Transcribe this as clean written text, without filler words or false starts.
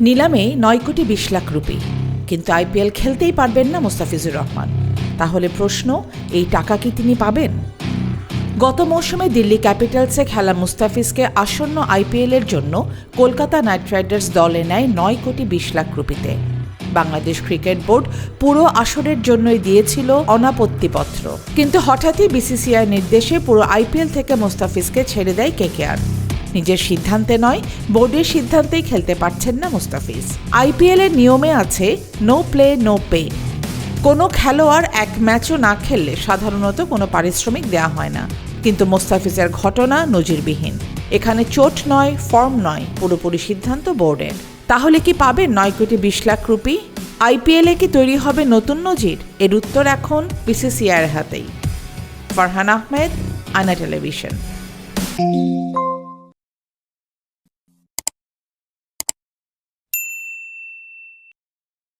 নিলামে 9 কোটি 20 লাখ রুপি, কিন্তু আইপিএল খেলতেই পারবেন না মুস্তাফিজুর রহমান। তাহলে প্রশ্ন, এই টাকা কি তিনি পাবেন? গত মৌসুমে দিল্লি ক্যাপিটালসে খেলা মুস্তাফিজকে আসন্ন আইপিএলের জন্য কলকাতা নাইট রাইডার্স দলে নেয় 9 কোটি 20 লাখ রুপিতে। বাংলাদেশ ক্রিকেট বোর্ড পুরো আসরের জন্যই দিয়েছিল অনাপত্তিপত্র, কিন্তু হঠাৎই বিসিসিআই নির্দেশে পুরো আইপিএল থেকে মুস্তাফিজকে ছেড়ে দেয় কেকেআর। নিজের সিদ্ধান্তে নয়, বোর্ডের সিদ্ধান্তেই খেলতে পারছেন না মুস্তাফিজ। আইপিএলের নিয়মে আছে নো প্লে নো পে। কোনো খেলোয়াড় এক ম্যাচও না খেললে সাধারণত কোনো পারিশ্রমিক দেওয়া হয় না, কিন্তু মুস্তাফিজের ঘটনা নজিরবিহীন। এখানে চোট নয়, ফর্ম নয়, পুরোপুরি সিদ্ধান্ত বোর্ডের। তাহলে কি পাবেন 9 কোটি 20 লাখ রুপি? আইপিএলে কি তৈরি হবে নতুন নজির? এর উত্তর এখন বিসিসিআইয়ের হাতেই। ফারহান আহমেদ, আয়না টেলিভিশন।